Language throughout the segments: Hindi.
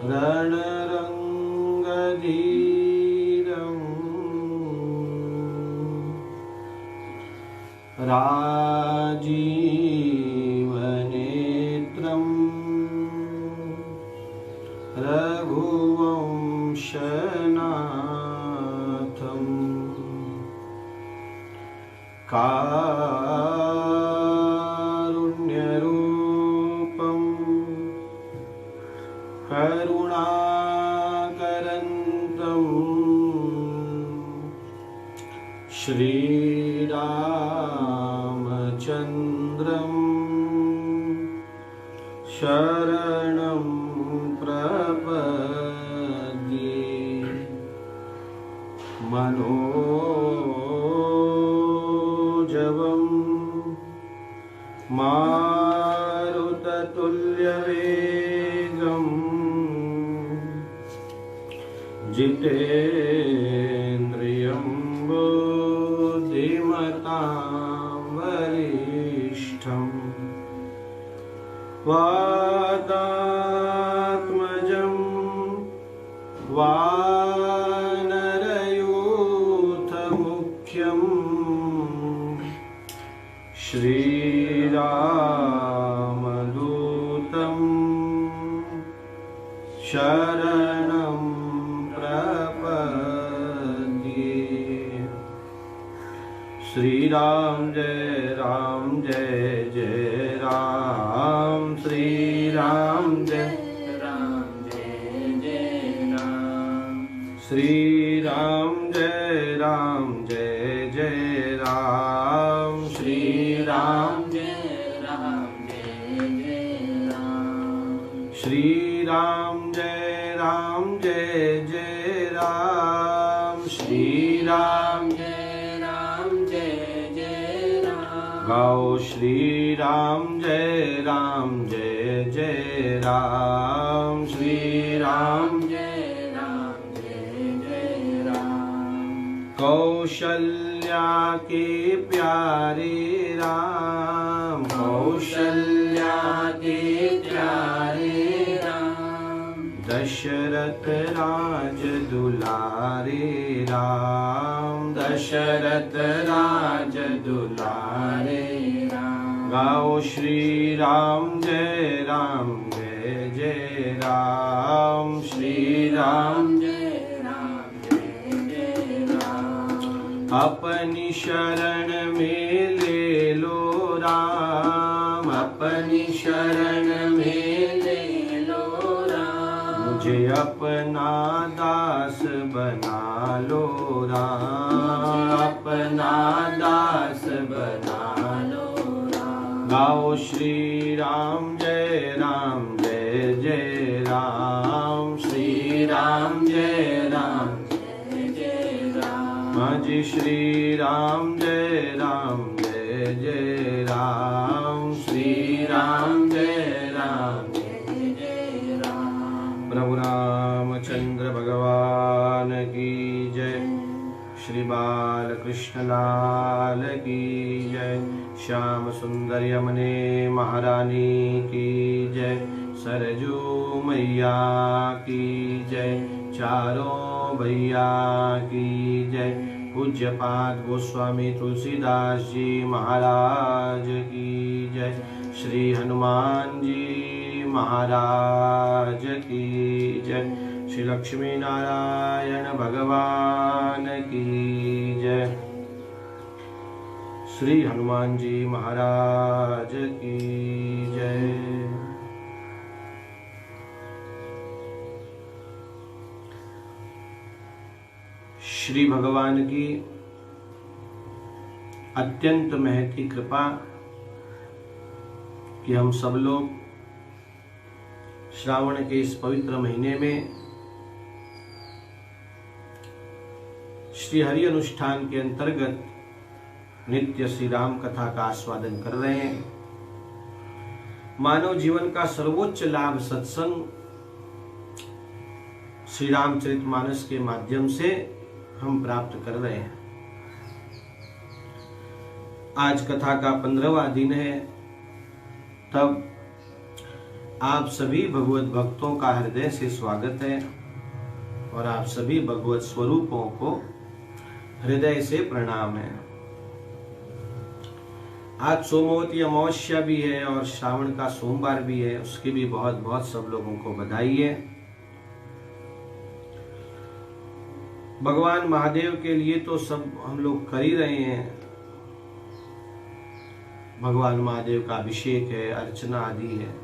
रणरङ्गधीरम् राजीवनेत्रम् रघुवंशनाथम् कारुण्यरूपम् करुणाकरन्तम् श्रीरामचन्द्रं शरणं प्रपद्ये। मनोजवं मारुततुल्यवेगम् जितेन्द्रियं बुद्धिमतां वरिष्ठम् वातात्मजं वानरयूथमुख्यम् श्रीरामदूतं शरणं प्रपद्ये। श्रीराम जय जय राम, श्रीराम जय राम, श्रीराम जय जय राम, श्रीराम जय राम, श्रीराम जय जय राम, श्रीराम गाओ श्रीराम जय जय राम, श्रीराम जय राम। कौशल्या के प्यारे राम, कौशल्या के प्यारे राम, दशरथ राज दुलारे राम, दशरथ राज दुलारे राम। गाओ श्रीराम जय जय राम, श्रीराम जय राम। अपनी शरण में ले लो राम, अपनी शरण में ले लो राम, मुझे अपना दास बना लो राम, अपना दास बना लो राम। गाओ श्रीराम जय जय राम, श्रीराम जय राम। जी श्रीराम जय जय राम, श्रीराम जय राम। प्रभु रामचंद्र भगवान की जय, श्री बालकृष्ण लाल की जय, श्याम सुंदर यमुने महारानी की जय, सरजू मैया की जय, चारों भैया की जय। पूज्यपाद गोस्वामी तुलसीदास जी महाराज की जय, श्री हनुमान जी महाराज की जय, श्री लक्ष्मी नारायण भगवान की जय, श्री हनुमान जी महाराज की जय। श्री भगवान की अत्यंत महती कृपा कि हम सब लोग श्रावण के इस पवित्र महीने में श्री हरि अनुष्ठान के अंतर्गत नित्य श्री राम कथा का आस्वादन कर रहे हैं। मानव जीवन का सर्वोच्च लाभ सत्संग श्री रामचरितमानस के माध्यम से हम प्राप्त कर रहे हैं। आज कथा का 15वां दिन है। तब आप सभी भगवत भक्तों का हृदय से स्वागत है और आप सभी भगवत स्वरूपों को हृदय से प्रणाम है। आज सोमवती अमावस्या भी है और श्रावण का सोमवार भी है, उसकी भी बहुत बहुत सब लोगों को बधाई है। भगवान महादेव के लिए तो सब हम लोग कर ही रहे हैं। भगवान महादेव का अभिषेक है, अर्चना आदि है।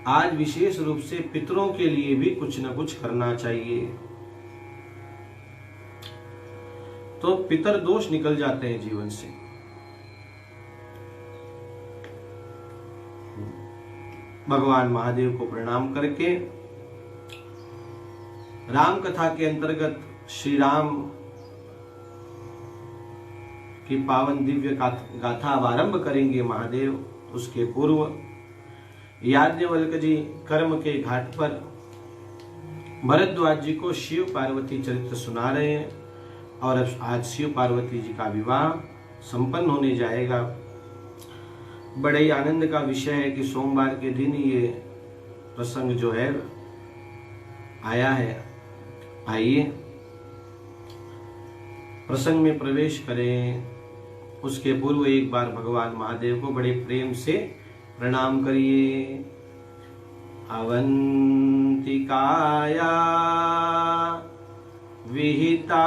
आज विशेष रूप से पितरों के लिए भी कुछ न कुछ करना चाहिए, तो पितर दोष निकल जाते हैं जीवन से। भगवान महादेव को प्रणाम करके राम कथा के अंतर्गत श्री राम की पावन दिव्य गाथा आरंभ करेंगे महादेव। उसके पूर्व याज्ञवल्क्य जी कर्म के घाट पर भरद्वाज जी को शिव पार्वती चरित्र सुना रहे हैं और आज शिव पार्वती जी का विवाह संपन्न होने जाएगा। बड़े ही आनंद का विषय है कि सोमवार के दिन ये प्रसंग जो है आया है। आइए प्रसंग में प्रवेश करें। उसके पूर्व एक बार भगवान महादेव को बड़े प्रेम से प्रणाम करिए। अवंतिकाया विहितावतारम्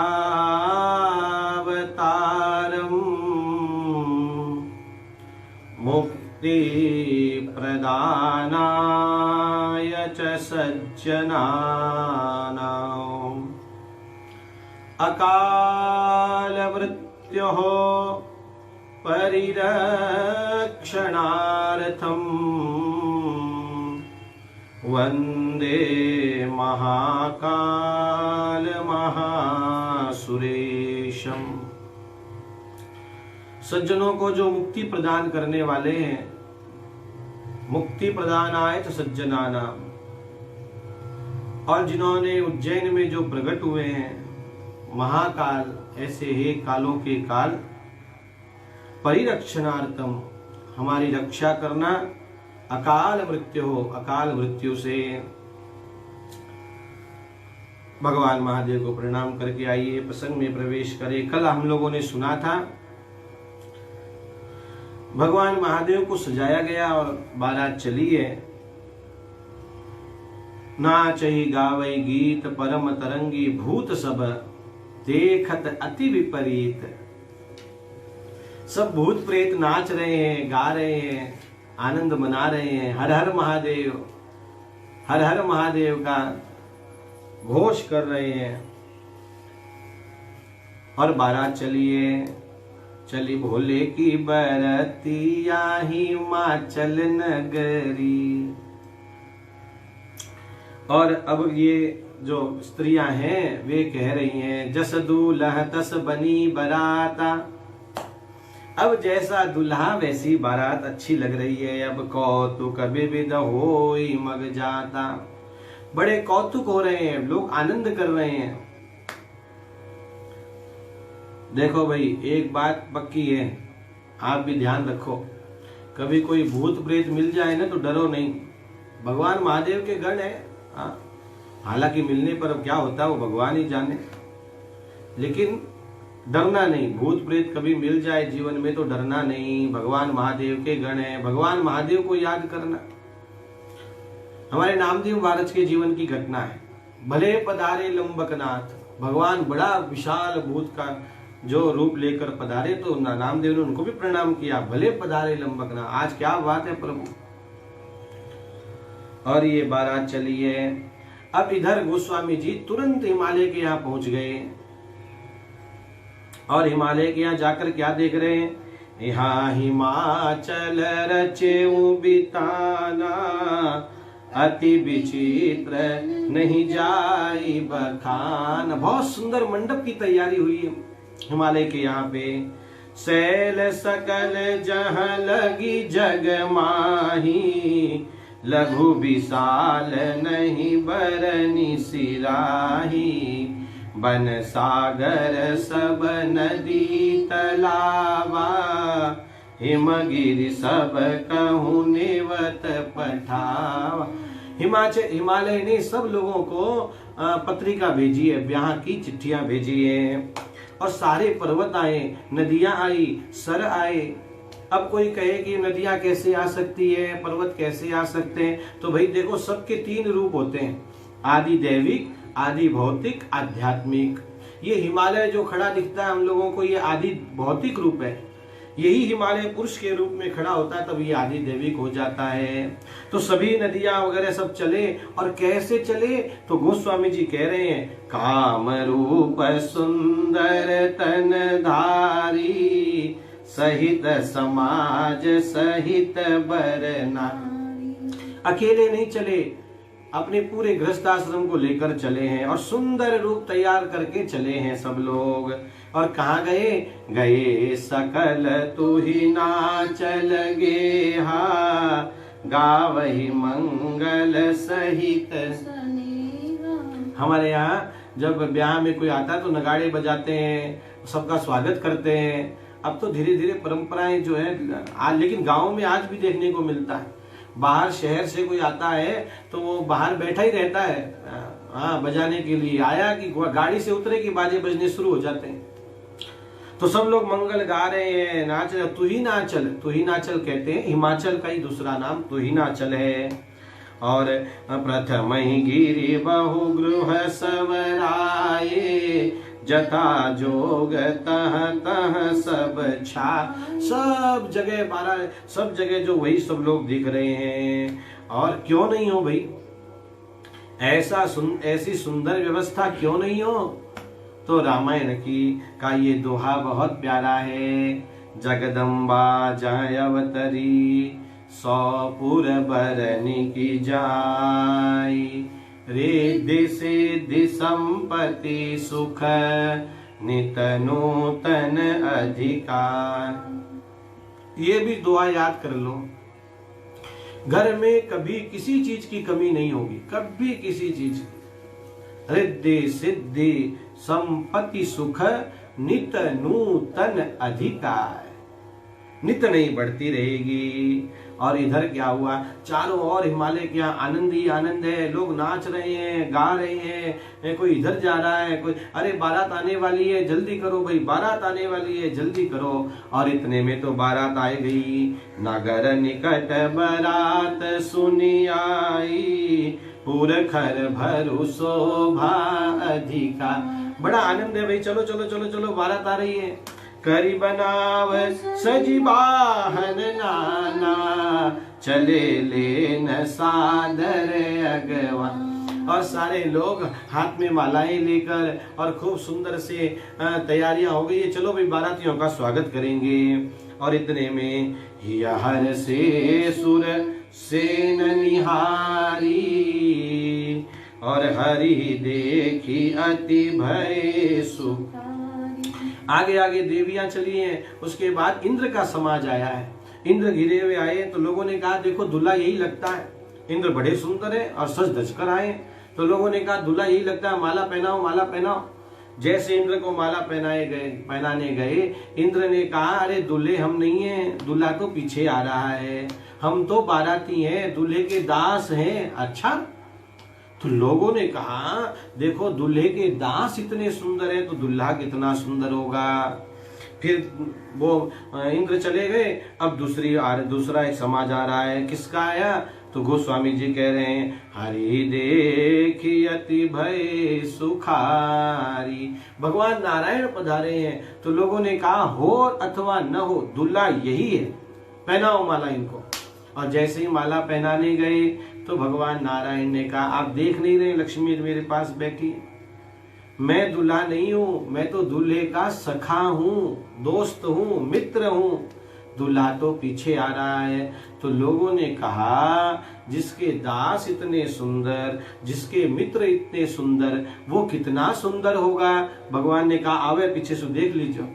मुक्ति प्रदानाय च सज्जनानाम् अकाल मृत्योः परिरक्षणार्थम् वंदे महाकाल महासुरेशम। सज्जनों को जो मुक्ति प्रदान करने वाले हैं, मुक्ति प्रदानाय च सज्जनानाम, और जिन्होंने उज्जैन में जो प्रकट हुए हैं महाकाल, ऐसे ही कालों के काल, परिरक्षणार्थम, हमारी रक्षा करना, अकाल मृत्यु हो, अकाल मृत्यु से। भगवान महादेव को प्रणाम करके आइए प्रसंग में प्रवेश करें। कल हम लोगों ने सुना था भगवान महादेव को सजाया गया और बारात चली है। नाचहि गावै गीत परम तरंगी भूत सब देखत अति विपरीत। सब भूत प्रेत नाच रहे हैं, गा रहे हैं, आनंद मना रहे हैं, हर हर महादेव का घोष कर रहे हैं। और बारात चली भोले की बरतिया हिमाचल नगरी। और अब ये जो स्त्रियां हैं वे कह रही हैं, जस दूल्हा तस बनी बराता। अब जैसा दुल्हा वैसी बारात अच्छी लग रही है। अब कौतुक विविध होई मग जाता। बड़े कौतुक हो रहे हैं, लोग आनंद कर रहे हैं। देखो भाई, एक बात पक्की है, आप भी ध्यान रखो, कभी कोई भूत प्रेत मिल जाए ना तो डरो नहीं। भगवान महादेव के गण है, हालांकि मिलने पर अब क्या होता है वो भगवान ही जाने, लेकिन डरना नहीं। भूत प्रेत कभी मिल जाए जीवन में तो डरना नहीं। भगवान महादेव के गण है, भगवान महादेव को याद करना। हमारे नामदेव महाराज के जीवन की घटना है। भले पधारे लंबकनाथ, भगवान बड़ा विशाल भूत का जो रूप लेकर पधारे तो नामदेव ने उनको भी प्रणाम किया। भले पधारे लंबकनाथ, आज क्या बात है प्रभु। और ये बारात चली है। अब इधर गोस्वामी जी तुरंत हिमालय के यहाँ पहुंच गए और हिमालय के यहाँ जाकर क्या देख रहे हैं, यहाँ हिमाचल रचेऊ बिताना अति विचित्र नहीं जाई बखान। बहुत सुंदर मंडप की तैयारी हुई है हिमालय के यहाँ पे। शैल सकल जहाँ लगी जग माही, लघु विशाल नहीं बरनी सिराही। बन सागर सब नदी तलावा, हिमगिरि सब कहूँ नेवत पठावा। हिमालय ने सब लोगों को पत्रिका भेजी है, ब्याह की चिट्ठियां भेजी है, और सारे पर्वत आए, नदियां आई, सर आए। अब कोई कहे कि नदियां कैसे आ सकती है, पर्वत कैसे आ सकते हैं, तो भाई देखो सबके 3 रूप होते हैं, आदि दैविक, आदि भौतिक, आध्यात्मिक। ये हिमालय जो खड़ा दिखता है हम लोगों को, ये आदि भौतिक रूप है। यही हिमालय पुरुष के रूप में खड़ा होता है, तब ये आदि दैविक हो जाता है। तो सभी नदियां वगैरह सब चले, और कैसे चले, तो गोस्वामी जी कह रहे हैं, काम रूप सुंदर तन धारी, सहित समाज सहित बरना। अकेले नहीं चले, अपने पूरे गृहस्थ आश्रम को लेकर चले हैं, और सुंदर रूप तैयार करके चले हैं सब लोग। और कहाँ गए, गए सकल तू ही नाचल गे हा, गावही मंगल सहित। हमारे यहाँ जब ब्याह में कोई आता है तो नगाड़े बजाते हैं, सबका स्वागत करते हैं। अब तो धीरे धीरे परंपराएं जो है लेकिन गाँव में आज भी देखने को मिलता है। बाहर शहर से कोई आता है तो वो बाहर बैठा ही रहता है, हाँ, बजाने के लिए आया कि गाड़ी से उतरे कि बाजे बजने शुरू हो जाते हैं। तो सब लोग मंगल गा रहे हैं, नाच रहे। तू ही नाचल, तू ही नाचल कहते हैं, हिमाचल का ही दूसरा नाम तू ही नाचल है। और प्रथम ही गिरि बहु गृह सवराये, जथा जोग तह तह सब छा। सब जगह जो वही सब लोग दिख रहे हैं। और क्यों नहीं हो भाई, ऐसी सुंदर व्यवस्था क्यों नहीं हो। तो रामायण का ये दोहा बहुत प्यारा है। जगदम्बा जाय अवतरी, 100 पुर बरनी की जाई, रिद्धि सिद्धि संपत्ति सुख, नित नूतन अधिकार। ये भी दुआ याद कर लो, घर में कभी किसी चीज की कमी नहीं होगी, कभी किसी चीज की। रिद्धि सिद्धि संपत्ति सुख, नित नूतन अधिकार, नित नहीं बढ़ती रहेगी। और इधर क्या हुआ, चारों ओर हिमालय के यहाँ आनंद ही आनंद है, लोग नाच रहे हैं, गा रहे हैं, कोई इधर जा रहा है, कोई अरे बारात आने वाली है जल्दी करो भाई, बारात आने वाली है जल्दी करो। और इतने में तो बारात आ गई। नगर निकट बारात सुनी आई, पुरखर भरु शोभा अधिका। बड़ा आनंद है भाई, चलो चलो चलो चलो, बारात आ रही है। करी बनाव सजी वाहन नाना, चले लेन सादर अगवा। और सारे लोग हाथ में मालाएं लेकर और खूब सुंदर से तैयारियां हो गई है, चलो भाई बारातियों का स्वागत करेंगे। और इतने में हर से सुर सेन निहारी, और हरि देखी अति भय सुख। आगे आगे देवियां चली हैं, उसके बाद इंद्र का समाज आया है। इंद्र घिरे हुए आए तो लोगों ने कहा देखो दूल्हा यही लगता है, इंद्र बड़े सुंदर है और सज धज कर आए। तो लोगों ने कहा दूल्हा यही लगता है, माला पहनाओ माला पहनाओ। जैसे इंद्र को माला पहनाने गए, इंद्र ने कहा अरे दूल्हे हम नहीं हैं, दूल्हा तो पीछे आ रहा है, हम तो बाराती हैं, दूल्हे के दास हैं। अच्छा, तो लोगों ने कहा देखो दूल्हे के दास इतने सुंदर है तो दूल्हा कितना सुंदर होगा। फिर वो इंद्र चले गए। अब दूसरा एक समाज आ रहा है। किसका आया, तो गोस्वामी जी कह रहे हैं हरि देखी अति भय सुखारी। भगवान नारायण पधारे हैं। तो लोगों ने कहा हो अथवा न हो, दूल्हा यही है, पहनाओ माला इनको। और जैसे ही माला पहनाने गए तो भगवान नारायण ने कहा आप देख नहीं रहे लक्ष्मी मेरे पास बैठी, मैं दूल्हा नहीं हूं, मैं तो दूल्हे का सखा हूं, दोस्त हूं, मित्र हूं, दूल्हा तो पीछे आ रहा है। तो लोगों ने कहा जिसके दास इतने सुंदर, जिसके मित्र इतने सुंदर, वो कितना सुंदर होगा। भगवान ने कहा आवे पीछे से देख लीजिए,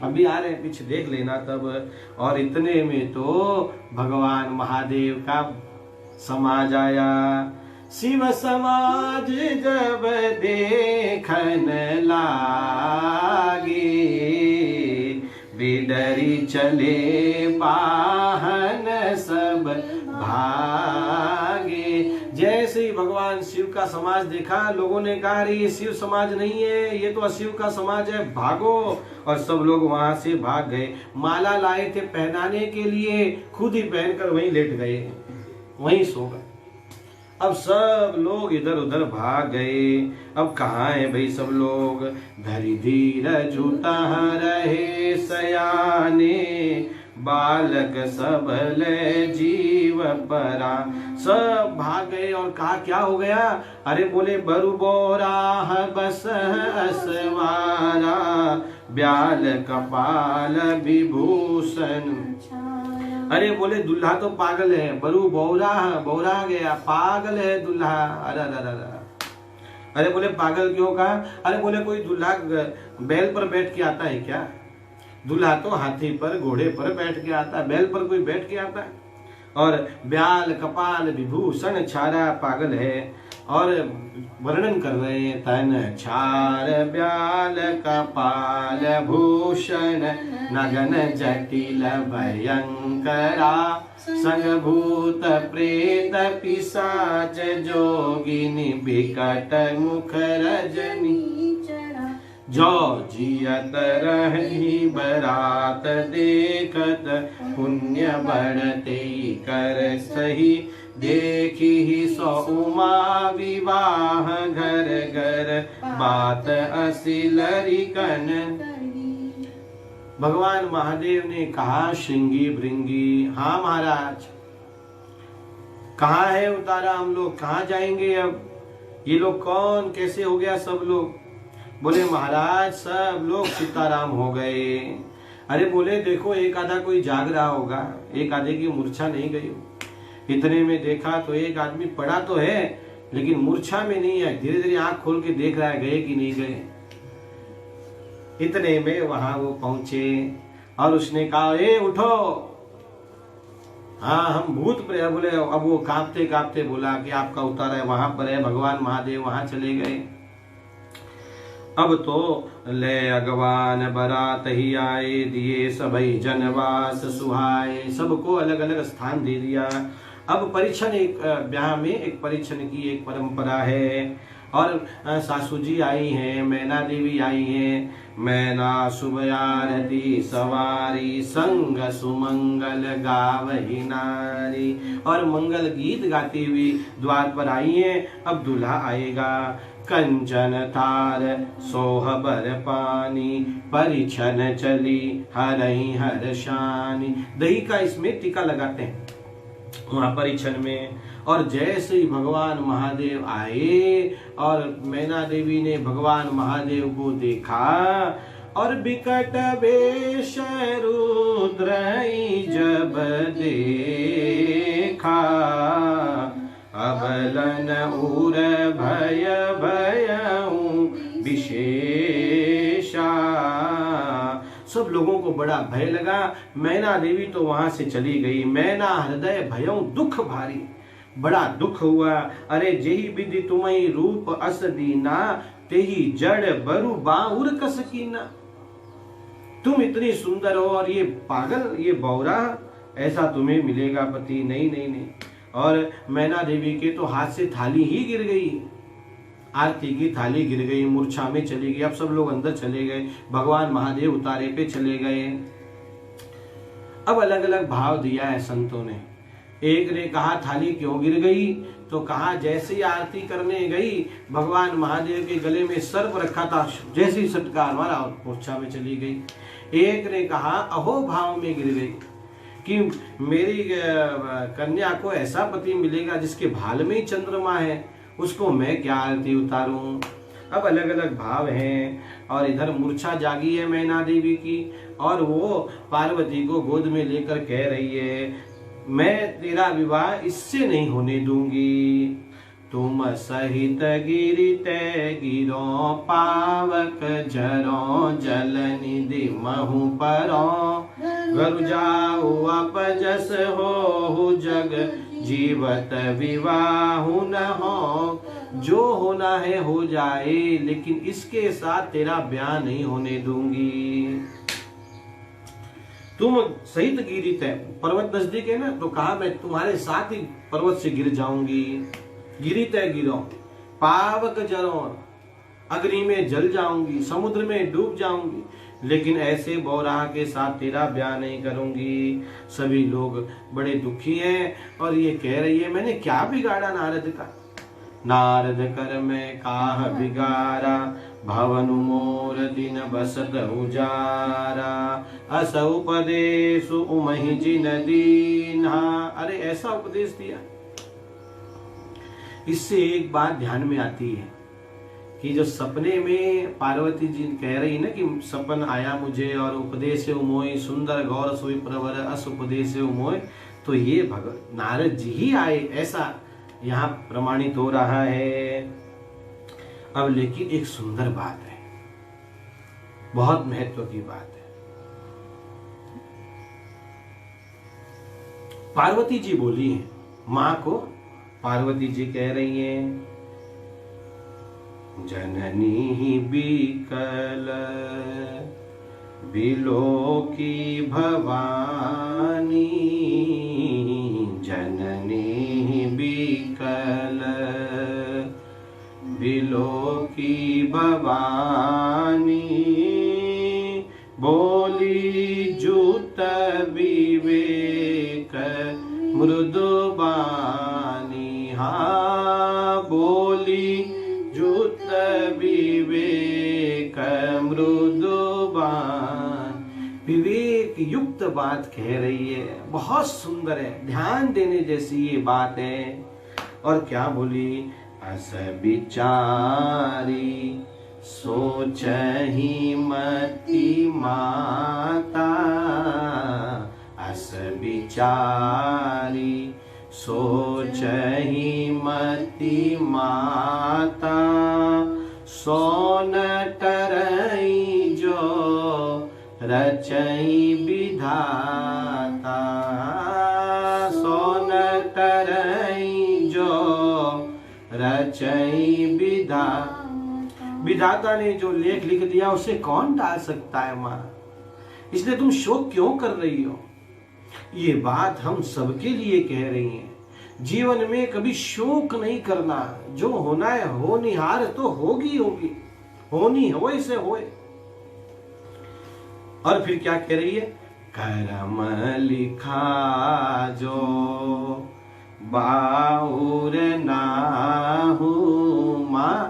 अभी आ रहे हैं, पीछे देख लेना तब। और इतने में तो भगवान महादेव का समाज आया। शिव समाज जब देखन लागे, डरी चले वाहन सब भागे। जैसे ही भगवान शिव का समाज देखा, लोगों ने कहा अरे ये शिव समाज नहीं है, ये तो अशिव का समाज है, भागो। और सब लोग वहां से भाग गए। माला लाए थे पहनाने के लिए, खुद ही पहनकर वहीं लेट गए, वहीं सो गए। अब सब लोग इधर उधर भाग गए। अब कहाँ है भाई सब लोग? धरी धीर झूठा रहे सयाने, बालक सब ले जीव परा। सब भाग गए और कहा क्या हो गया? अरे बोले बरु बोरा बस असवारा, ब्याल कपाल विभूषण। अरे बोले दुल्हा तो पागल है, बरु बौरा गया, पागल है दुल्हा। अरे बोले पागल क्यों कहा? अरे बोले कोई दुल्हा बैल पर बैठ के आता है क्या? दुल्हा तो हाथी पर घोड़े पर बैठ के आता है, बैल पर कोई बैठ के आता है? और ब्याल कपाल विभूषण छारा, पागल है। और वर्णन कर रहे हैं तन छार ब्याल कपाल भूषण, नगन जटिल भयंकरा, संग भूत प्रेत पिशाच जोगिनी, बिकट मुख रजनी। जो जियत रही बरात देखत, पुण्य बढ़ते कर सही, देखी ही सो उमा विवाह, घर घर बात असिलरी कन। भगवान महादेव ने कहा श्रृंगी भृंगी, हाँ महाराज कहाँ है उतारा? हम लोग कहाँ जाएंगे अब? ये लोग कौन, कैसे हो गया सब लोग? बोले महाराज सब लोग सीताराम हो गए। अरे बोले देखो एक आधा कोई जाग रहा होगा, एक आधे की मूर्छा नहीं गई। इतने में देखा तो एक आदमी पड़ा तो है लेकिन मूर्छा में नहीं है, धीरे धीरे आंख खोल के देख रहा है गए कि नहीं गए। इतने में वहां वो पहुंचे और उसने कहा ए उठो, हाँ हम भूत प्रेत। बोले अब वो कांपते कांपते बोला कि आपका उतारा है वहां पर है, भगवान महादेव वहां चले गए। अब तो ले अगवान बरात ही आए, दिए सबई जनवास सुहाए। सबको अलग अलग स्थान दे दिया। अब परीक्षण, एक ब्याह में एक परीक्षण की एक परंपरा है। और सासू जी आई हैं, मैना देवी आई हैं। मैना शुभ आरती सवारी, संग सुमंगल गावही नारी। और मंगल गीत गाती हुई द्वार पर आई हैं। अब दूल्हा आएगा। कंचन थार सोहबर पानी, परिछन चली हरई हर्षानी। दही का इसमें टीका लगाते हैं वहां परिछन में। और जैसे ही भगवान महादेव आए और मैना देवी ने भगवान महादेव को देखा और बिकट वेश रुद्र जब देखा, अबलन उर भय भयऊ विशेषा। सब लोगों को बड़ा भय लगा। मैना देवी तो वहां से चली गई। मैना हृदय भयऊ दुख भारी, बड़ा दुख हुआ। अरे जेही विधि तुम्हें रूप अस दीना, तेही जड़ बरु बाउर कस कीना। तुम इतनी सुंदर हो और ये पागल, ये बौरा, ऐसा तुम्हें मिलेगा पति? नहीं नहीं नहीं। और मैना देवी के तो हाथ से थाली ही गिर गई, आरती की थाली गिर गई, मूर्छा में चली गई। अब सब लोग अंदर चले गए, भगवान महादेव उतारे पे चले गए। अब अलग अलग भाव दिया है संतों ने। एक ने कहा थाली क्यों गिर गई, तो कहा जैसे ही आरती करने गई भगवान महादेव के गले में सर्प रखा था, जैसे ही सटकार मारा और मूर्छा में चली गई। एक ने कहा अहो भाव में गिर गई कि मेरी कन्या को ऐसा पति मिलेगा जिसके भाल में ही चंद्रमा है, उसको मैं क्या आरती उतारूं। अब अलग अलग भाव हैं। और इधर मूर्छा जागी है मैना देवी की और वो पार्वती को गोद में लेकर कह रही है मैं तेरा विवाह इससे नहीं होने दूंगी। तुम सहित गिरिते गिरो पावक जरो, जल निधि महु परो, गरु जाऊ अपजस हो जग, जीवत विवाह न हो। जो होना है हो जाए लेकिन इसके साथ तेरा ब्याह नहीं होने दूंगी। तुम सहित गिरित है, पर्वत नजदीक है ना, तो कहा मैं तुम्हारे साथ ही पर्वत से गिर जाऊंगी। गिरित है गिरो, पावक जरो, अग्नि में जल जाऊंगी, समुद्र में डूब जाऊंगी, लेकिन ऐसे बौराह के साथ तेरा ब्याह नहीं करूंगी। सभी लोग बड़े दुखी हैं और ये कह रही है मैंने क्या बिगाड़ा नारद का। नारद कर में काह बिगारा, भवन मोर दिन बसत उजारा, अस उपदेश उमहि जिन दीन्हा। अरे ऐसा उपदेश दिया। इससे एक बात ध्यान में आती है कि जो सपने में पार्वती जी कह रही ना कि सपन आया मुझे और उपदेश उमोय, सुंदर गौर सोई प्रवर अस उपदेश उमोय, तो ये भगवान नारद जी ही आए, ऐसा यहाँ प्रमाणित हो रहा है। अब लेकिन एक सुंदर बात है, बहुत महत्व की बात है। पार्वती जी बोली है, मां को पार्वती जी कह रही हैं, जननी बिकल बिलोकी भवानी, जननी बिकल बिलोकी भवानी, बोली जूत विवेक मृदुबानी। हाँ बोली जूत विवेक मृदुबान, विवेक युक्त बात कह रही है, बहुत सुंदर है, ध्यान देने जैसी ये बात है। और क्या बोली, अस विचारी सोचहि मति माता, अस विचारी सोचहि मति माता, सोन तरई जो रचई विधाता, सोन तरई जो रचई विधाता ने जो लेख लिख दिया उसे कौन टाल सकता है मां, इसलिए तुम शोक क्यों कर रही हो। ये बात हम सबके लिए कह रही हैं। जीवन में कभी शोक नहीं करना, जो होना है होनिहार तो होगी होगी, होनी होए से होए। और फिर क्या कह रही है, करम लिखा जो बाउर नाहू मां,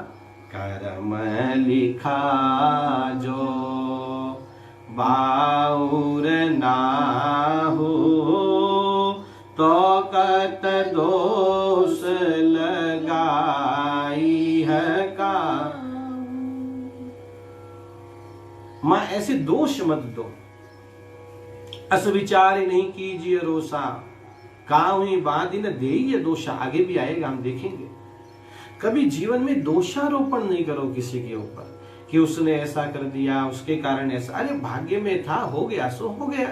करम लिखा जो बाउर नाहू, तो कत दोष लगाई है का। मां ऐसे दोष मत दो, अस विचार नहीं कीजिए रोसा, काहुई बाधी न देइए दोषा। आगे भी आएगा, हम देखेंगे। कभी जीवन में दोषारोपण नहीं करो किसी के ऊपर कि उसने ऐसा कर दिया, उसके कारण ऐसा। अरे भाग्य में था, हो गया सो हो गया।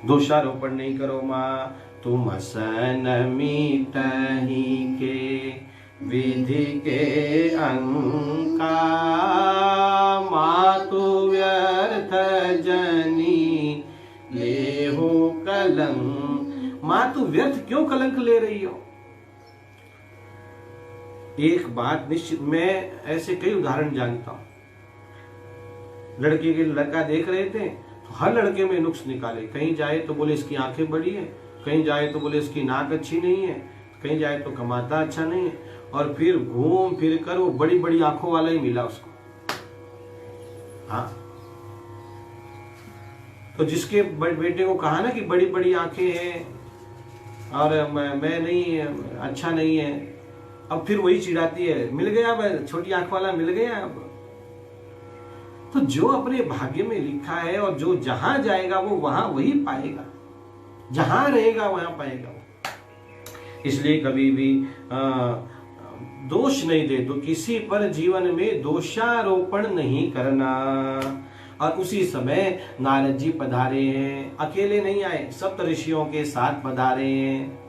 दोषारोपण नहीं करो मां। तुम सन मीटही के विधि के अंका, मातु व्यर्थ जनी लेहु कलंक। मां तू व्यर्थ क्यों कलंक ले रही हो। एक बात निश्चित, मैं ऐसे कई उदाहरण जानता हूं। लड़के के लड़का देख रहे थे तो हर लड़के में नुक्स निकाले। कहीं जाए तो बोले इसकी आंखें बड़ी है, कहीं जाए तो बोले इसकी नाक अच्छी नहीं है, कहीं जाए तो कमाता अच्छा नहीं है। और फिर घूम फिर कर वो बड़ी बड़ी आंखों वाला ही मिला उसको। हाँ, तो जिसके बेटे को कहा ना कि बड़ी बड़ी आंखें हैं और मैं नहीं, अच्छा नहीं है, अब फिर वही चिढ़ाती है, मिल गया अब छोटी आंख वाला मिल गया। अब तो जो अपने भाग्य में लिखा है और जो जहां जाएगा वो वहां वही पाएगा, जहां रहेगा वहां पाएगा। इसलिए कभी भी दोष नहीं दे दो किसी पर, जीवन में दोषारोपण नहीं करना। और उसी समय नारद जी पधारे हैं, अकेले नहीं आए, सप्त ऋषियों के साथ पधारे हैं।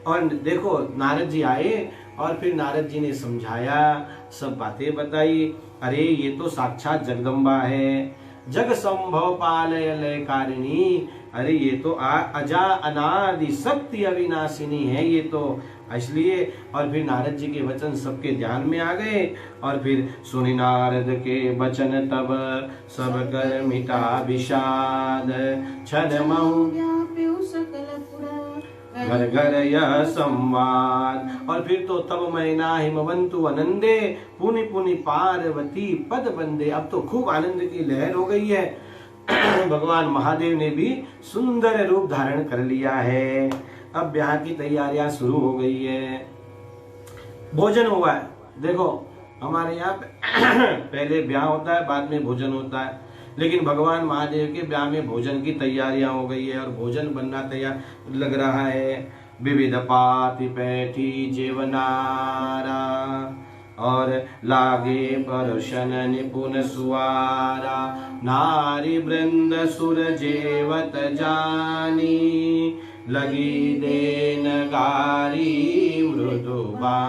और देखो नारद जी आए और फिर नारद जी ने समझाया, सब बातें बताई। अरे ये तो साक्षात जगदम्बा है, जग संभव पालय लय कारिणी। अरे ये तो अजा अनादि सत्य अविनाशिनी है ये तो, इसलिए। और फिर नारद जी के वचन सबके ध्यान में आ गए। और फिर सुनि नारद के वचन तब सब कर मिटा विषाद, छन महु घर घर यह संवाद। और फिर तो तब मैना हिमवंतु आनंदे, पुनि पुनि पार्वती पद बंदे। अब तो खूब आनंद की लहर हो गई है। भगवान महादेव ने भी सुंदर रूप धारण कर लिया है। अब ब्याह की तैयारियां शुरू हो गई है। भोजन हुआ है। देखो हमारे यहाँ पहले ब्याह होता है, बाद में भोजन होता है, लेकिन भगवान महादेव के ब्याह में भोजन की तैयारियां हो गई है और भोजन बनना तैयार लग रहा है। विविध पाति पैठी जेवनारा, और लागे परशन निपुण सुवारा। नारी वृंद सुर जेवत जानी, लगी देन गारी मृदुबा।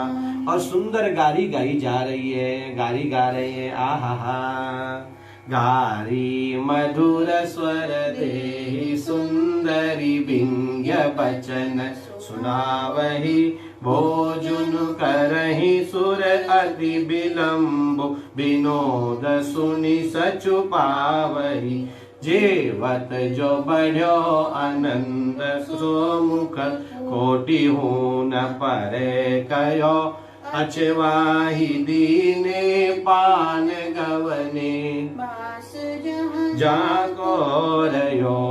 और सुंदर गारी गाई जा रही है, गारी गा रहे हैं। आहा गारी मधुर स्वर दे, सुंदरी विंध्य बचन सुनावही। भोजन करहि सुर अति विलंब, विनोद सुनि सचु पावही। जेवत जो बढ़्यो आनंद, सो मुख कोटि हूँ न परे कयो। अचवाही दीने पान गवने, जाको रयो।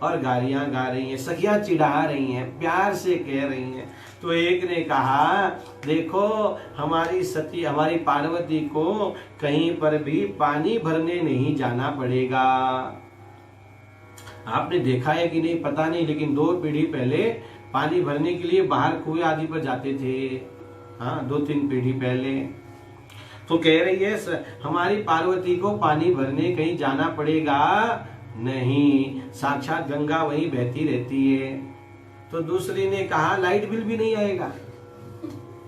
और गालियां गा रही हैं, सखियां चिढ़ा रही हैं, प्यार से कह रही हैं। तो एक ने कहा देखो हमारी सती हमारी पार्वती को कहीं पर भी पानी भरने नहीं जाना पड़ेगा। आपने देखा है कि नहीं पता नहीं, लेकिन 2 पीढ़ी पहले पानी भरने के लिए बाहर कुएं आदि पर जाते थे। हाँ 2-3 पीढ़ी पहले। तो कह रही है हमारी पार्वती को पानी भरने कहीं जाना पड़ेगा नहीं, साक्षात गंगा वहीं बहती रहती है। तो दूसरी ने कहा लाइट बिल भी नहीं आएगा।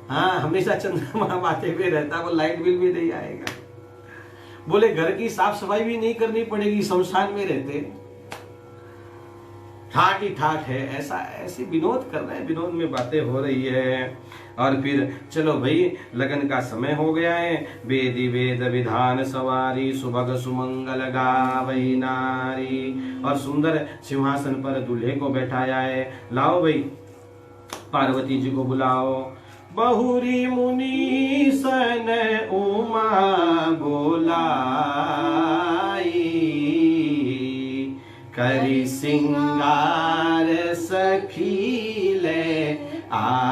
हाँ हमेशा चंद्रमा माथे पे रहता, वो लाइट बिल भी नहीं आएगा। बोले घर की साफ सफाई भी नहीं करनी पड़ेगी, शमशान में रहते। ठाट ही ठाट है, ऐसा ऐसी विनोद कर रहे हैं, विनोद में बातें हो रही है। और फिर चलो भाई लगन का समय हो गया है। वेदी वेद विधान सवारी, सुभग सुमंगल गावई नारी। और सुंदर सिंहासन पर दूल्हे को बैठाया है। लाओ भाई पार्वती जी को बुलाओ। बहुरी मुनि सन उमा बोलाई, करी सिंगार सखी ले आई।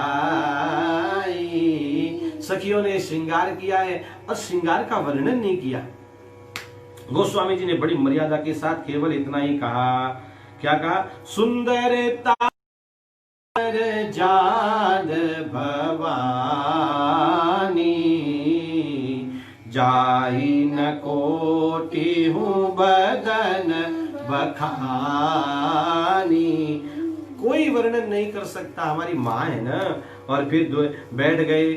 सखियों ने श्रृंगार किया है और श्रृंगार का वर्णन नहीं किया। गोस्वामी जी ने बड़ी मर्यादा के साथ केवल इतना ही कहा। क्या कहा? सुंदरता जाद भवानी, जाहि न कोटि हूँ बदन बखानी। कोई वर्णन नहीं कर सकता, हमारी माँ है ना। और फिर बैठ गए,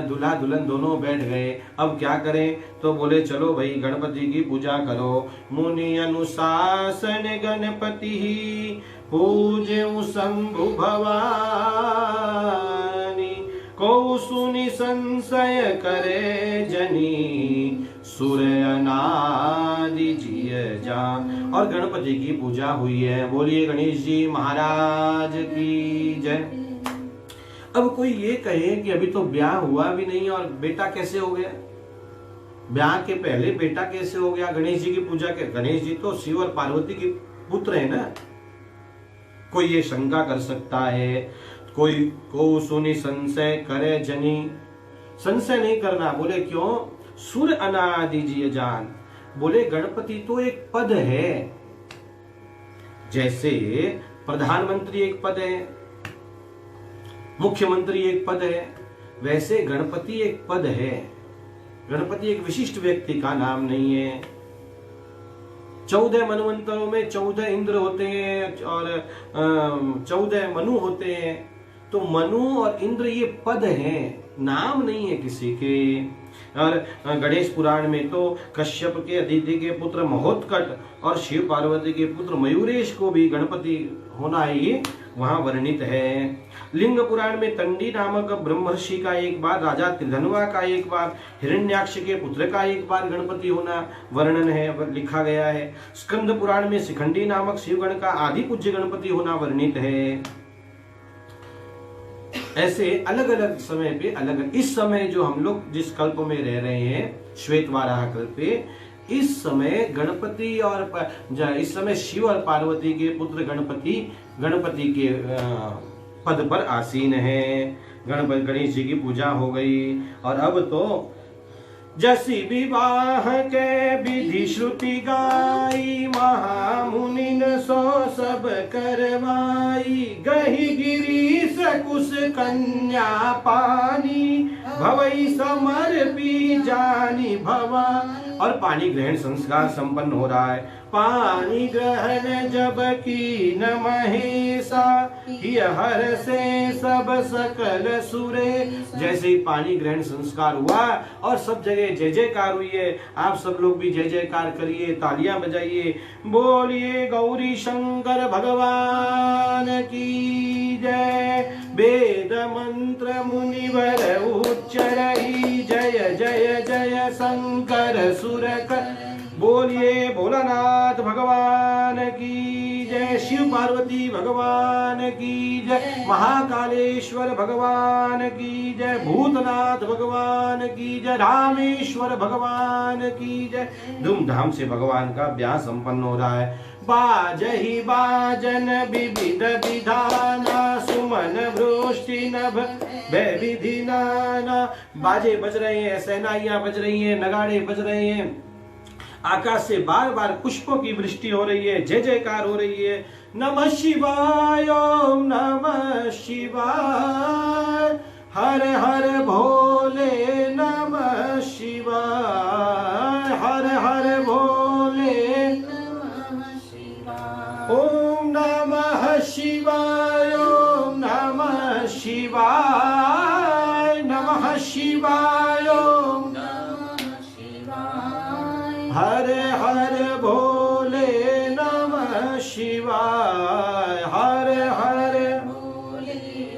दूल्हा दुल्हन दोनों बैठ गए। अब क्या करें? तो बोले चलो भाई गणपति की पूजा करो। मुनि अनुशासन गणपति पूज्य शंभु भवानी, को सुनि संशय करे जनी, सुर अनादि जिय जा। और गणपति की पूजा हुई है। बोलिए गणेश जी महाराज की जय। अब कोई ये कहे कि अभी तो ब्याह हुआ भी नहीं और बेटा कैसे हो गया? ब्याह के पहले बेटा कैसे हो गया? गणेश जी की पूजा के, गणेश जी तो शिव और पार्वती के पुत्र है ना। कोई ये शंका कर सकता है। कोई को सुनी संशय करे जनी, संशय नहीं करना। बोले क्यों? सुर अनादि जिय जान। बोले गणपति तो एक पद है, जैसे प्रधानमंत्री एक पद है, मुख्यमंत्री एक पद है, वैसे गणपति एक पद है। गणपति एक विशिष्ट व्यक्ति का नाम नहीं है। 14 मनवंतरों में 14 इंद्र होते हैं और 14 मनु होते हैं। तो मनु और इंद्र ये पद हैं, नाम नहीं है किसी के। और गणेश पुराण में तो कश्यप के अदिति के पुत्र महोत्कट और शिव पार्वती के पुत्र मयूरेश को भी गणपति होना ही वहां वर्णित है। लिंग पुराण में तंडी नामक ब्रह्मर्षि का एक बार, राजा त्रिधनवा का एक बार, हिरण्याक्ष के पुत्र का एक बार गणपति होना वर्णन है, लिखा गया है। स्कंद पुराण में शिखंडी नामक शिवगण का आदि पूज्य गणपति होना वर्णित है। ऐसे अलग अलग समय पे अलग, इस समय जो हम लोग जिस कल्प में रह रहे हैं, श्वेतवाराह कल्प पे, इस समय गणपति और इस समय शिव और पार्वती के पुत्र गणपति के पद पर आसीन है। गणेश जी की पूजा हो गई। और अब तो जसी विवाह के विधि श्रुति गाई, महामुनिन सो सब करवाई, गही गिरीश कुश कन्या पानी, भवई समर्पी जानी भवा। और पानी ग्रहण संस्कार संपन्न हो रहा है। पानी ग्रहण जब की न महेशा, हर से सब सकल सुरे। जैसे ही पानी ग्रहण संस्कार हुआ और सब जगह जय जयकार हुई है, आप सब लोग भी जय जयकार करिए, तालियां बजाइए, बोलिए गौरी शंकर भगवान की जय। वेद मंत्र मुनिवर उच्चरई, जय जय जय शंकर सुरकर। बोलिए भोलानाथ भगवान की जय, शिव पार्वती भगवान की जय, महाकालेश्वर भगवान की जय, भूतनाथ भगवान की जय, रामेश्वर भगवान की जय। धूमधाम से भगवान का ब्याह संपन्न हो रहा है। बाजहि बाजन विविध विधाना, सुमन वृष्टि नभ विधि नाना। बाजे बज रहे हैं, सहनाइयां बज रही हैं, नगाड़े बज रहे हैं, आकाश से बार बार पुष्पों की वृष्टि हो रही है, जय जयकार हो रही है। नमः शिवाय, ओम नमः शिवाय, हर हर भोले नमः शिवाय, हर हर भोले नमः शिवाय, ओम नमः शिवाय, ओम नमः शिवाय, नमः शिवाय, ओम हर हर भोले नमः शिवाय, हर हर भोले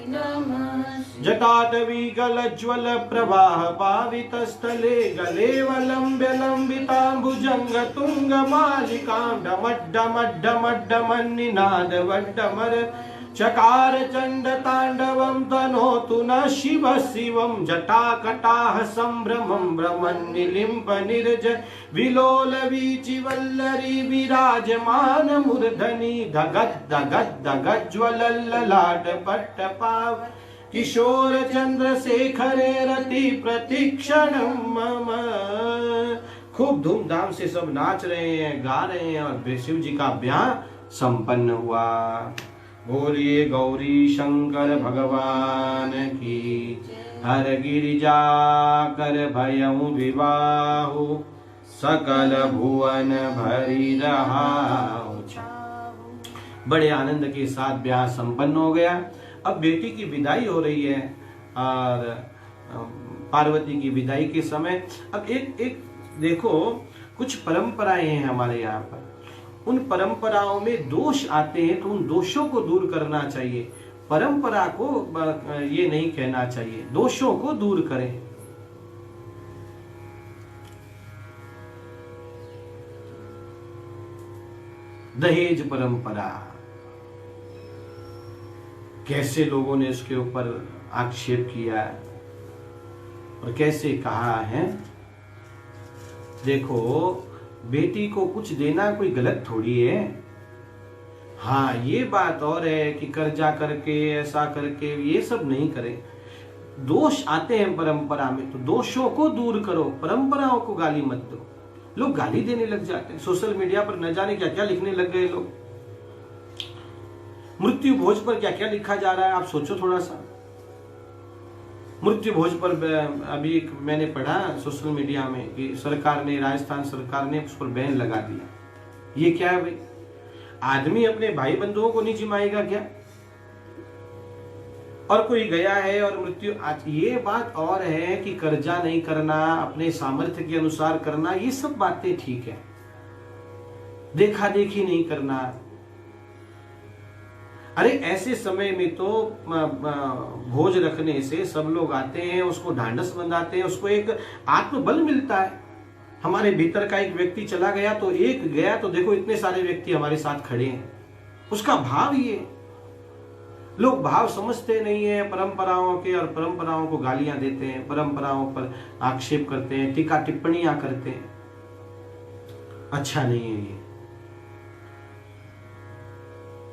नमः। जटाटवी गलज्वल प्रवाह पावित स्थले, गलेवलंब्य लंबितांबुजंग तुंग मालिकां, डमड्डमड्डमड्डमन्निनाद वड्डमर। चकार चंड तांडवं तनोतु न शिव शिवं, जटाकटाह संभ्रमं भ्रमन्निलिम्प निर्ज, विलोल वीचि वल्लरी विराजमान मूर्धनि, धगद धगद धगज्ज्वलल्ललाट पट्टपाव, किशोर चंद्रशेखरे रति प्रतीक्षणं मम। खूब धूमधाम से सब नाच रहे हैं, गा रहे हैं और शिव जी का ब्याह संपन्न हुआ। बोलिए गौरी शंकर भगवान की, हर गिरिजा कर भयउ विवाहु, सकल भुवन भरी रहाउ। बड़े आनंद के साथ ब्याह संपन्न हो गया। अब बेटी की विदाई हो रही है और पार्वती की विदाई के समय अब एक देखो, कुछ परंपराएं हैं हमारे यहाँ पर। उन परंपराओं में दोष आते हैं तो उन दोषों को दूर करना चाहिए। परंपरा को ये नहीं कहना चाहिए, दोषों को दूर करें। दहेज परंपरा, कैसे लोगों ने इसके ऊपर आक्षेप किया और कैसे कहा है। देखो, बेटी को कुछ देना कोई गलत थोड़ी है। हाँ, ये बात और है कि कर्जा करके ऐसा करके ये सब नहीं करें। दोष आते हैं परंपरा में तो दोषों को दूर करो, परंपराओं को गाली मत दो। लोग गाली देने लग जाते हैं, सोशल मीडिया पर न जाने क्या क्या लिखने लग गए लोग। मृत्यु भोज पर क्या क्या लिखा जा रहा है, आप सोचो थोड़ा सा। मृत्यु भोज पर अभी मैंने पढ़ा सोशल मीडिया में कि सरकार ने, राजस्थान सरकार ने उस पर बैन लगा दिया। ये क्या है भाई? आदमी अपने भाई बंधुओं को नहीं जिमाएगा क्या? और कोई गया है और मृत्यु। आज ये बात और है कि कर्जा नहीं करना, अपने सामर्थ्य के अनुसार करना, ये सब बातें ठीक है, देखा देखी नहीं करना। अरे ऐसे समय में तो भोज रखने से सब लोग आते हैं, उसको ढांढस बंधाते हैं, उसको एक आत्मबल मिलता है। हमारे भीतर का एक व्यक्ति चला गया तो एक गया तो देखो इतने सारे व्यक्ति हमारे साथ खड़े हैं, उसका भाव ये। लोग भाव समझते नहीं है परंपराओं के, और परंपराओं को गालियां देते हैं, परंपराओं पर आक्षेप करते हैं, टीका टिप्पणियां करते हैं। अच्छा नहीं है ये।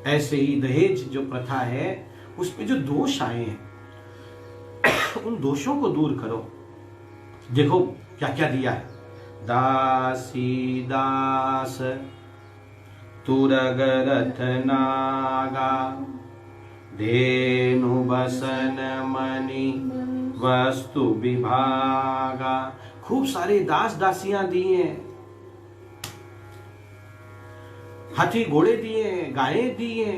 ऐसे ही दहेज जो प्रथा है उसमें जो दोष आए हैं उन दोषों को दूर करो। देखो क्या क्या दिया है, दासी दास तुरग रथ नागा धेनु बसन मणि वस्तु विभागा। खूब सारे दास दासियां दिए, हाथी घोड़े दिए, गायें दिए।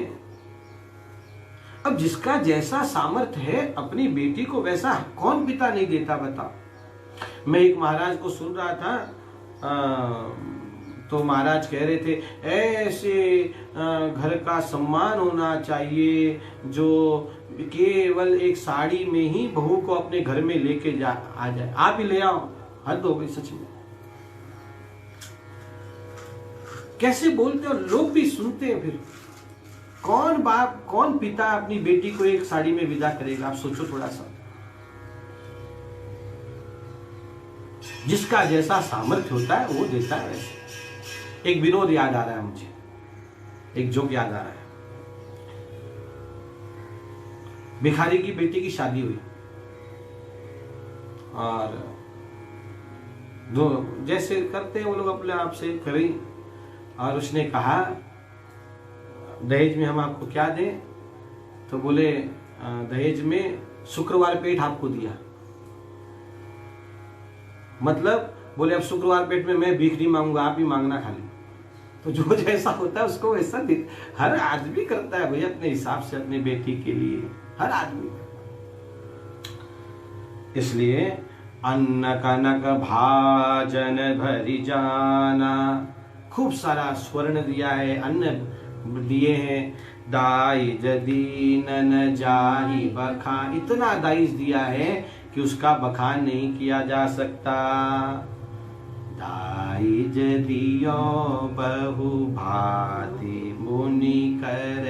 अब जिसका जैसा सामर्थ्य है अपनी बेटी को वैसा कौन पिता नहीं देता, बताओ। मैं एक महाराज को सुन रहा था, तो महाराज कह रहे थे ऐसे घर का सम्मान होना चाहिए जो केवल एक साड़ी में ही बहू को अपने घर में लेके आ जाए। आप ही ले आओ, हद हो गई सच में। कैसे बोलते हो, लोग भी सुनते हैं। फिर कौन बाप कौन पिता अपनी बेटी को एक साड़ी में विदा करेगा? आप सोचो थोड़ा सा। जिसका जैसा सामर्थ्य होता है वो देता है वैसे। एक विनोद याद आ रहा है मुझे, एक जोक याद आ रहा है। भिखारी की बेटी की शादी हुई और दो जैसे करते हैं वो लोग अपने आप से करें, और उसने कहा दहेज में हम आपको क्या दें? तो बोले दहेज में शुक्रवार पेट आपको दिया। मतलब बोले अब शुक्रवार पेट में मैं भीख नहीं मांगूंगा, आप ही मांगना खाली। तो जो जैसा होता है उसको वैसा हर आदमी करता है भैया अपने हिसाब से अपनी बेटी के लिए, हर आदमी। इसलिए अन्न कनक भाजन भरी जाना, खूब सारा स्वर्ण दिया है, अन्न दिए हैं। दाइज दीनन जाहि बखान, इतना दाइज दिया है कि उसका बखान नहीं किया जा सकता। दाइज दियो बहु भांति मुनि कर,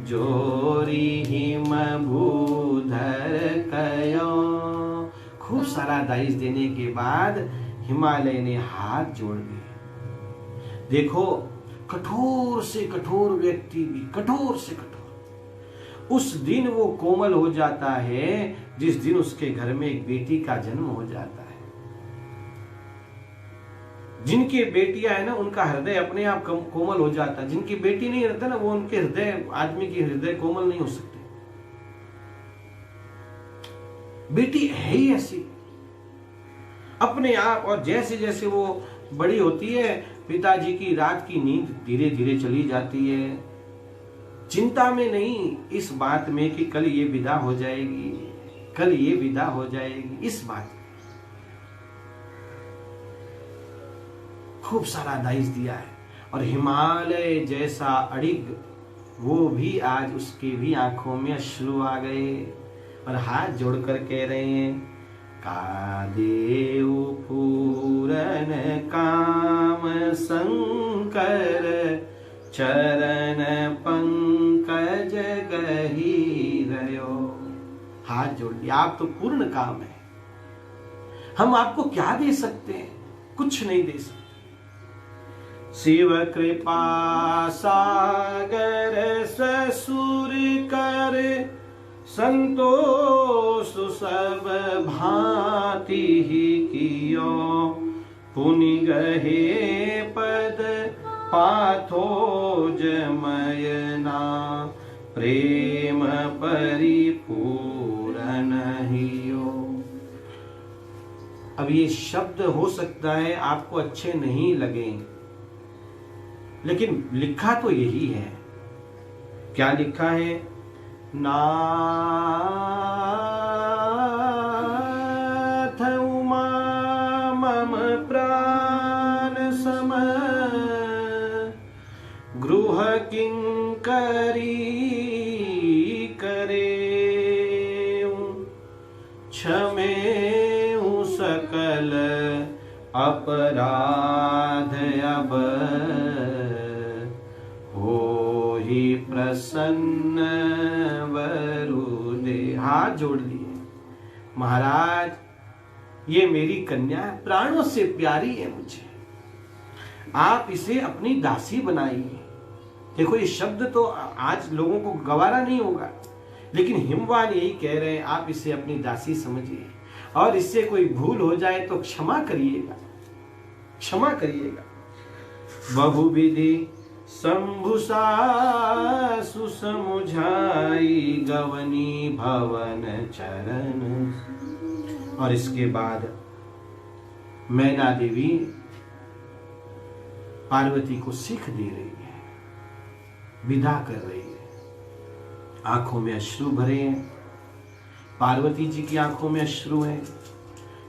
जोरी हिम भूधर कयो। खूब सारा दाइज देने के बाद हिमालय ने हाथ जोड़ दिए। देखो कठोर से कठोर व्यक्ति भी, कठोर से कठोर, उस दिन वो कोमल हो जाता है जिस दिन उसके घर में एक बेटी का जन्म हो जाता है। जिनकी बेटियां है ना उनका हृदय अपने आप कोमल हो जाता है। जिनकी बेटी नहीं रहता ना वो उनके हृदय, आदमी की हृदय कोमल नहीं हो सकते। बेटी है ही ऐसी अपने आप। और जैसे जैसे वो बड़ी होती है पिताजी की रात की नींद धीरे धीरे चली जाती है। चिंता में नहीं, इस बात में कि कल ये विदा हो जाएगी, कल ये विदा हो जाएगी, इस बात में। खूब सारा दाइज दिया है। और हिमालय जैसा अड़िग, वो भी आज उसके भी आंखों में अश्रु आ गए और हाथ जोड़कर कह रहे हैं कादेव पूरन काम शंकर, चरण पंकज गहीरयो। हाथ जोड़ दिया, आप तो पूर्ण काम है, हम आपको क्या दे सकते हैं? कुछ नहीं दे सकते। शिव कृपा सागर ससुर कर, संतोष सब भांति ही कियो। पुनि गहे पद पाथोज मयना, प्रेम परिपूर्ण हियो। अब ये शब्द हो सकता है आपको अच्छे नहीं लगे, लेकिन लिखा तो यही है। क्या लिखा है? नाथ उमा मम प्राण सम गृह किंकरी करे क्षमेउ सकल अपराध अब होहि प्रसन्न वरुदे। हाथ जोड़ लिए, महाराज ये मेरी कन्या प्राणों से प्यारी है मुझे, आप इसे अपनी दासी बनाइए। देखो ये शब्द तो आज लोगों को गवारा नहीं होगा, लेकिन हिमवान यही कह रहे हैं, आप इसे अपनी दासी समझिए और इससे कोई भूल हो जाए तो क्षमा करिएगा, क्षमा करिएगा। बहुविधि शंभुसासु समुझाई गवनी भवन चरण। और इसके बाद मैना देवी पार्वती को सीख दे रही है, विदा कर रही है। आंखों में अश्रु भरे हैं, पार्वती जी की आंखों में अश्रु है,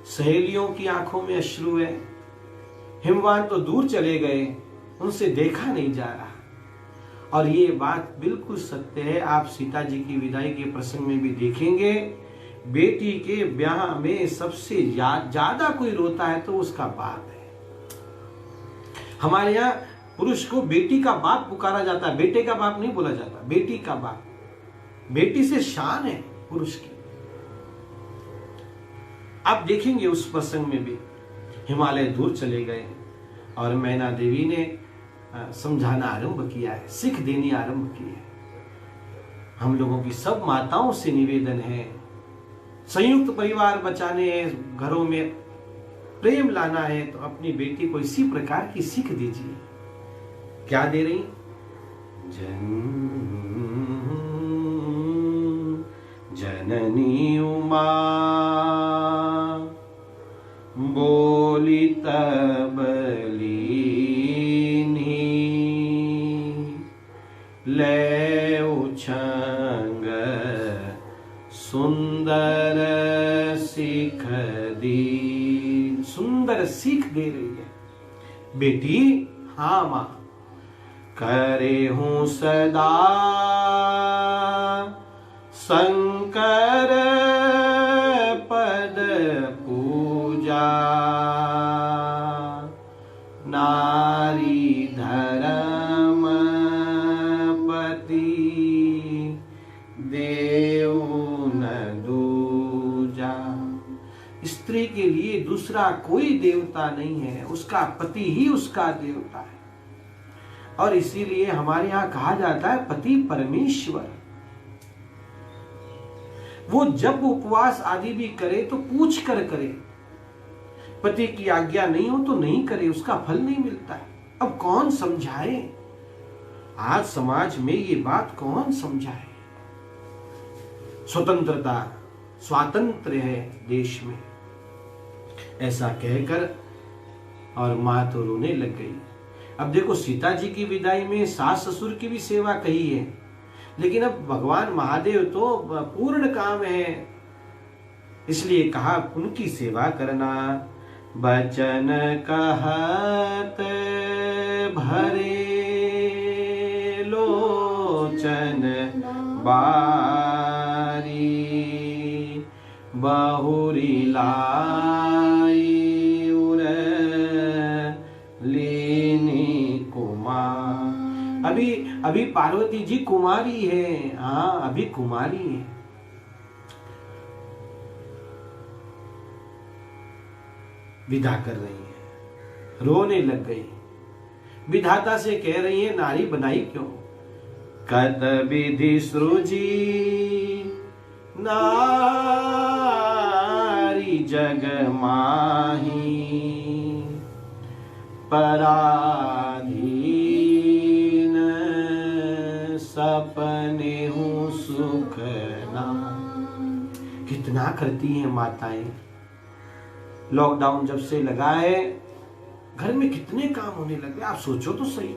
सहेलियों की आंखों में अश्रु है। हिमवान तो दूर चले गए, उनसे देखा नहीं जा रहा। और ये बात बिल्कुल सत्य है, आप सीता जी की विदाई के प्रसंग में भी देखेंगे, बेटी के ब्याह में सबसे ज्यादा कोई रोता है तो उसका बाप है। हमारे यहाँ पुरुष को बेटी का बाप पुकारा जाता है, बेटे का बाप नहीं बोला जाता, बेटी का बाप। बेटी से शान है पुरुष की। आप देखेंगे उस प्रसंग में भी हिमालय दूर चले गए और मैना देवी ने समझाना आरंभ किया है, सीख देनी आरंभ की है। हम लोगों की सब माताओं से निवेदन है, संयुक्त परिवार बचाने हैं, घरों में प्रेम लाना है, तो अपनी बेटी को इसी प्रकार की सीख दीजिए। क्या दे रही? जननी उमा बोली तब लीनी ले उछंग सुंदर सीख दी। सुंदर सीख दे रही है बेटी। हाँ मां, करे हूं सदा शंकर पद पूजा, नारी धर्म पति देव न दूजा। स्त्री के लिए दूसरा कोई देवता नहीं है, उसका पति ही उसका देवता है। और इसीलिए हमारे यहां कहा जाता है पति परमेश्वर। वो जब उपवास आदि भी करे तो पूछ कर करे, पति की आज्ञा नहीं हो तो नहीं करे, उसका फल नहीं मिलता है। अब कौन समझाए? आज समाज में ये बात कौन समझाए? स्वतंत्रता, स्वातंत्र्य है देश में, ऐसा कहकर और मां तो रोने लग गई। अब देखो सीता जी की विदाई में सास ससुर की भी सेवा कही है, लेकिन अब भगवान महादेव तो पूर्ण काम है, इसलिए कहा उनकी सेवा करना। बचन कहत भरे लोचन बारी, बहुरी लाई उर लीनी कुमार। अभी पार्वती जी कुमारी है। हाँ, अभी कुमारी है। विदा कर रही है, रोने लग गई, विधाता से कह रही है नारी बनाई क्यों? कत विधि सृजी नारी जग माही, पराधीन सपने हूँ सुख ना। कितना करती हैं माताएं। लॉकडाउन जब से लगा है, घर में कितने काम होने लगे, आप सोचो तो सही।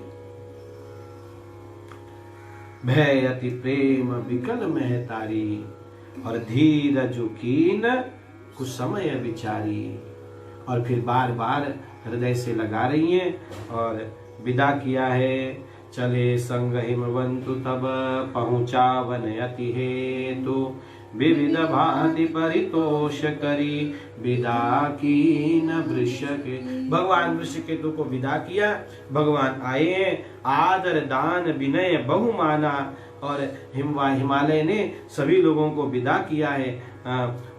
भय अति प्रेम विकल में तारी, और धीरज कीन कुछ समय विचारी। और फिर बार बार हृदय से लगा रही हैं और विदा किया है। चले संग हिमवंतु तब पहुँचा वन अति हेतु, विविध भांति परितोष करी विदा कीन वृषके। भगवान वृषकेतु को विदा किया। भगवान आए हैं, आदर दान विनय बहु माना, और हिमालय ने सभी लोगों को विदा किया है।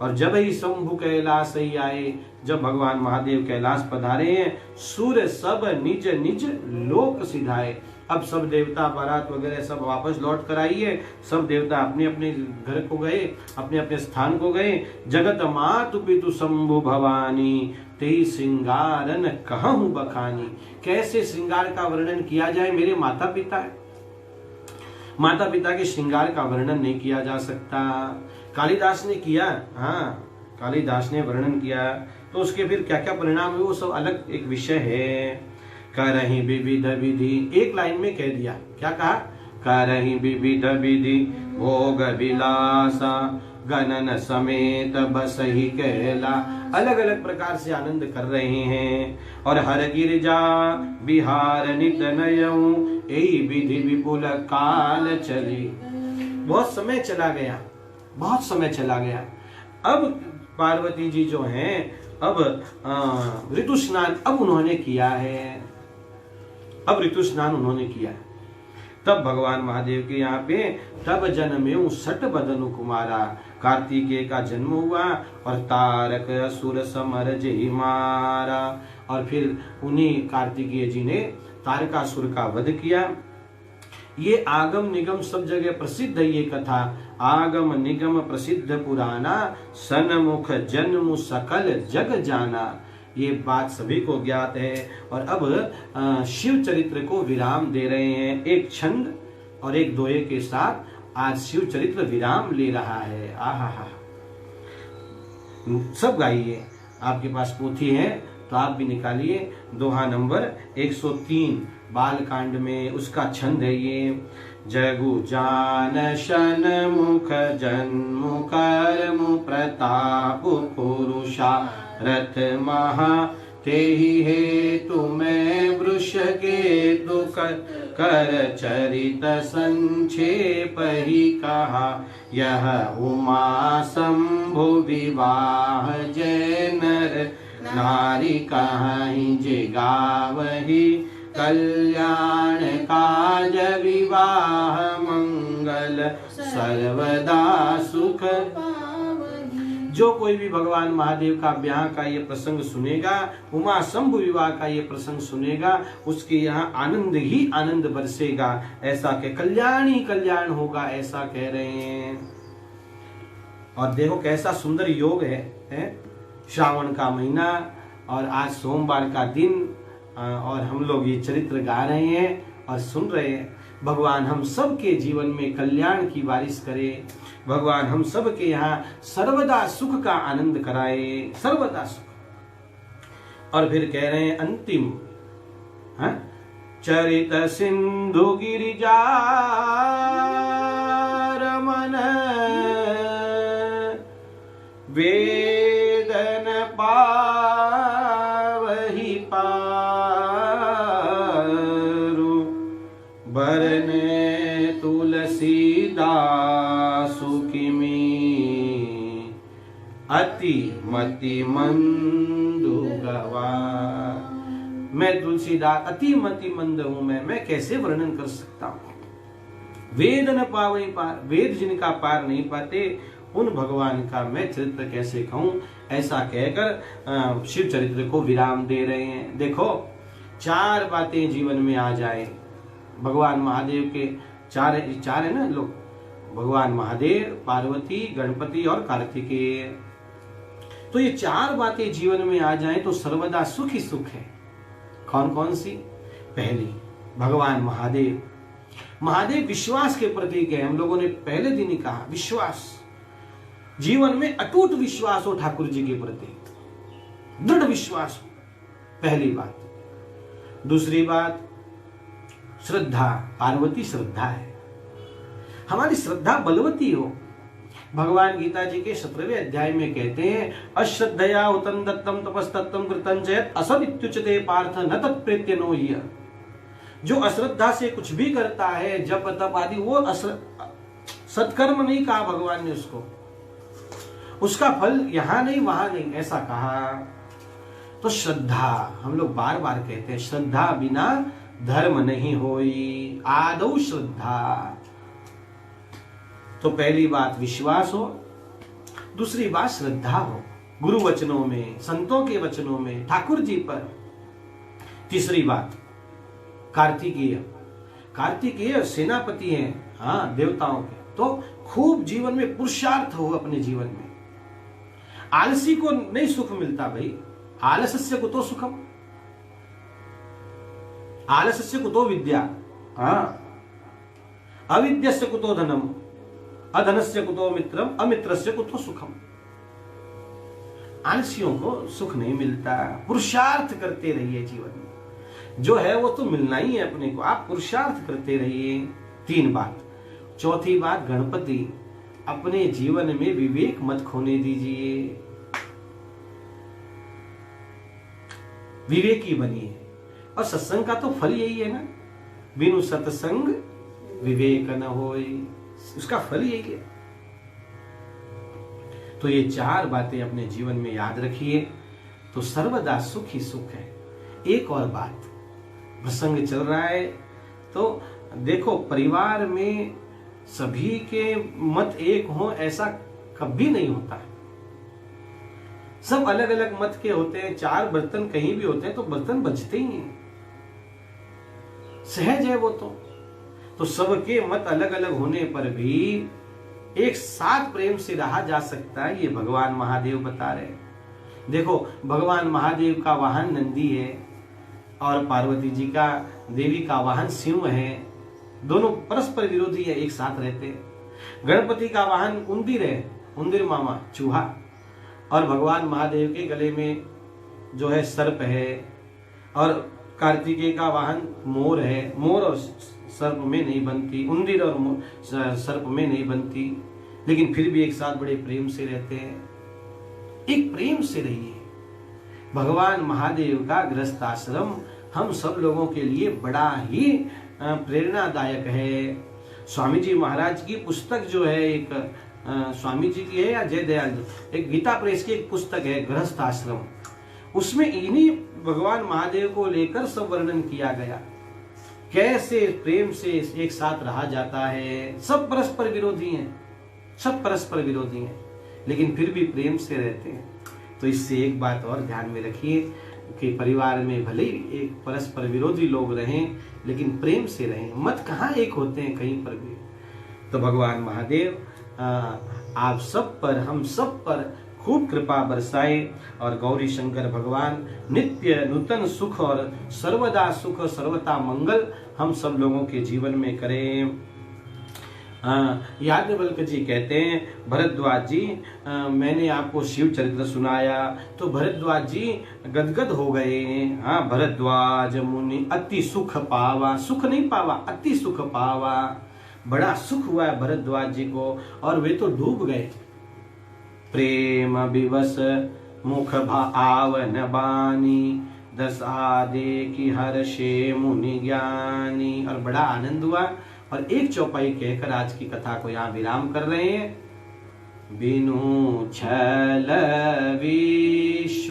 और जब ही शंभु कैलाश ही आए, जब भगवान महादेव कैलाश पधारे हैं, सूर्य सब निज निज लोक सिधाए। अब सब देवता बारात वगैरह सब वापस लौट कर आई है। सब देवता अपने अपने घर को गए, अपने अपने स्थान को गए। जगत मातु पितु शंभु भवानी, तेई श्रृंगारन कहूं बखानी। कैसे श्रृंगार का वर्णन किया जाए, मेरे माता पिता है, माता पिता के श्रृंगार का वर्णन नहीं किया जा सकता। कालिदास ने किया, हाँ कालिदास ने वर्णन किया, तो उसके फिर क्या क्या परिणाम हुए वो सब अलग एक विषय है। करहि विविध विधि, एक लाइन में कह दिया, क्या कहा, करहि विविध विधि भोग विलासा, गणन समेत बसहि कैला। अलग अलग प्रकार से आनंद कर रहे हैं। और हर गिरिजा बिहार नित नयऊ, यही विधि विपुल काल चली। बहुत समय चला गया, बहुत समय चला गया। अब पार्वती जी जो हैं, अब ऋतु स्नान अब उन्होंने किया है, अब ऋतु स्नान उन्होंने किया। तब भगवान महादेव के यहाँ पे तब जन्मेऊ सट बदनु कुमारा, कार्तिकेय का जन्म हुआ और तारक असुर समर जय मारा। और फिर उन्हीं कार्तिकेय जी ने तारकासुर का वध किया। ये आगम निगम सब जगह प्रसिद्ध है ये कथा। आगम निगम प्रसिद्ध पुराना, सन्मुख जन्म सकल जग जाना। ये बात सभी को ज्ञात है। और अब शिव चरित्र को विराम दे रहे हैं। एक छंद और एक दोहे के साथ आज शिव चरित्र विराम ले रहा है। आहा, सब गाइए। आपके पास पोथी है तो आप भी निकालिए। दोहा नंबर 103 बालकांड में उसका छंद है ये। जगु जान शन मुख जन्मु कर्म प्रताप पुरुषा, रथ महा तेहि हेतु मैं वृष के दुख कर चरित संक्षेप ही कहा। यह उमा शंभु विवाह जय नर नारी कहीं जे गावही, कल्याण काज विवाह मंगल सर्वदा सुख। जो कोई भी भगवान महादेव का ब्याह का ये प्रसंग सुनेगा, उमा शंभु विवाह का ये प्रसंग सुनेगा, उसके यहाँ आनंद ही आनंद बरसेगा। ऐसा के कल्याण ही कल्याण होगा, ऐसा कह रहे हैं। और देखो कैसा सुंदर योग है? श्रावण का महीना और आज सोमवार का दिन, और हम लोग ये चरित्र गा रहे हैं और सुन रहे हैं। भगवान हम सब के जीवन में कल्याण की बारिश करे। भगवान हम सब के यहाँ सर्वदा सुख का आनंद कराए, सर्वदा सुख। और फिर कह रहे हैं अंतिम, चरित सिंधु गिरिजा रमन, वेदन पावहि पारु, बरने तुलसीदासु किमी, अति मति मंदु गवार। मैं तुलसीदास अति मति मंद हूं, मैं कैसे वर्णन कर सकता हूं। वेद न पावई पार, वेद जिनका पार नहीं पाते उन भगवान का मैं चरित्र कैसे कहूं। ऐसा कहकर शिव चरित्र को विराम दे रहे हैं। देखो 4 बातें जीवन में आ जाए। भगवान महादेव के चार है ना लोग, भगवान महादेव, पार्वती, गणपति और कार्तिकेय। तो ये 4 बातें जीवन में आ जाएं तो सर्वदा सुख ही सुख है। कौन कौन सी? पहली, भगवान महादेव। महादेव विश्वास के प्रतीक है। हम लोगों ने पहले दिन ही कहा, विश्वास, जीवन में अटूट विश्वास हो ठाकुर जी के प्रति, दृढ़ विश्वास हो, पहली बात। दूसरी बात, श्रद्धा। पार्वती श्रद्धा है, हमारी श्रद्धा बलवती हो। भगवान गीता जी के 17वें अध्याय में कहते हैं, अश्रद्धया उतं दत्तम तपस्तत्तम कृतं चेत् असदित्युच्यते पार्थ न तत्प्रेत्य नो ह्य। जो अश्रद्धा से कुछ भी करता है, जप तप आदि, वो सत्कर्म नहीं कहा भगवान ने उसको, उसका फल यहां नहीं वहां नहीं, ऐसा कहा। तो श्रद्धा, हम लोग बार बार कहते हैं, श्रद्धा बिना धर्म नहीं होई, आदौ श्रद्धा। तो पहली बात विश्वास हो, दूसरी बात श्रद्धा हो गुरु वचनों में, संतों के वचनों में, ठाकुर जी पर। तीसरी बात कार्तिकेय सेनापति हैं, हाँ, देवताओं के। तो खूब जीवन में पुरुषार्थ हो अपने जीवन में। आलसी को नहीं सुख मिलता भाई, आलस्य कुतो सुखम, आलस्य कुतो विद्या, हाँ, अविद्यस्य कुतो धनम, अधनस्य कुतो मित्रम, अमित्रस्य कुतो सुखम। आलसियों को सुख नहीं मिलता। पुरुषार्थ करते रहिए जीवन में, जो है वो तो मिलना ही है अपने को, आप पुरुषार्थ करते रहिए। 3 बात। चौथी बात, गणपति, अपने जीवन में विवेक मत खोने दीजिए, विवेकी बनिए। और सत्संग का तो फल यही है ना, बिनु सत्संग विवेक न होए, उसका फल यही है। तो ये 4 बातें अपने जीवन में याद रखिए, तो सर्वदा सुख ही सुख है। एक और बात, प्रसंग चल रहा है तो देखो, परिवार में सभी के मत एक हो ऐसा कभी नहीं होता है। सब अलग अलग मत के होते हैं। 4 बर्तन कहीं भी होते हैं तो बर्तन बचते ही हैं, सहज है वो। तो सबके मत अलग अलग होने पर भी एक साथ प्रेम से रहा जा सकता है, ये भगवान महादेव बता रहे हैं। देखो, भगवान महादेव का वाहन नंदी है और पार्वती जी का, देवी का वाहन सिंह है। दोनों परस्पर विरोधी है, एक साथ रहते हैं। गणपति का वाहन उंदीर है, उंदीर मामा, चूहा। और भगवान महादेव के गले में जो है सर्प है। और कार्तिकेय का वाहन मोर है, मोर और सर्प में नहीं बनती, उंदीर और सर्प में नहीं बनती, लेकिन फिर भी एक साथ बड़े प्रेम से रहते हैं। एक प्रेम से रहिए। भगवान महादेव का गृहस्थ आश्रम हम सब लोगों के लिए बड़ा ही प्रेरणादायक है। स्वामी जी महाराज की पुस्तक जो है, एक स्वामी जी की है या जय दयाल जी, एक गीता प्रेस की एक पुस्तक है, गृहस्थ आश्रम। उसमें इन्हीं भगवान महादेव को लेकर सब वर्णन किया गया, कैसे प्रेम से एक साथ रहा जाता है। सब परस्पर विरोधी हैं, सब परस्पर विरोधी हैं, लेकिन फिर भी प्रेम से रहते हैं। तो इससे एक बात और ध्यान में रखिए कि परिवार में भले ही एक परस्पर विरोधी लोग रहें, लेकिन प्रेम से रहें। मत कहाँ एक होते हैं कहीं पर भी। तो भगवान महादेव आप सब पर, हम सब पर खूब कृपा बरसाए और गौरी शंकर भगवान नित्य नूतन सुख और सर्वदा सुख, सर्वदा मंगल हम सब लोगों के जीवन में करें। याज्ञवल्क्य जी कहते हैं, भरद्वाज जी, मैंने आपको शिव चरित्र सुनाया तो भरद्वाज जी गदगद हो गए। हाँ, भरद्वाज मुनि अति सुख पावा, सुख नहीं पावा, अति सुख पावा। बड़ा सुख हुआ है भरद्वाज जी को और वे तो डूब गए। प्रेम विवश मुख भावन बानी, दस आदे की हर्षे मुनि ज्ञानी। और बड़ा आनंद हुआ। और एक चौपाई कहकर आज की कथा को यहाँ विराम कर रहे हैं। बिनु छल विश्वनाथ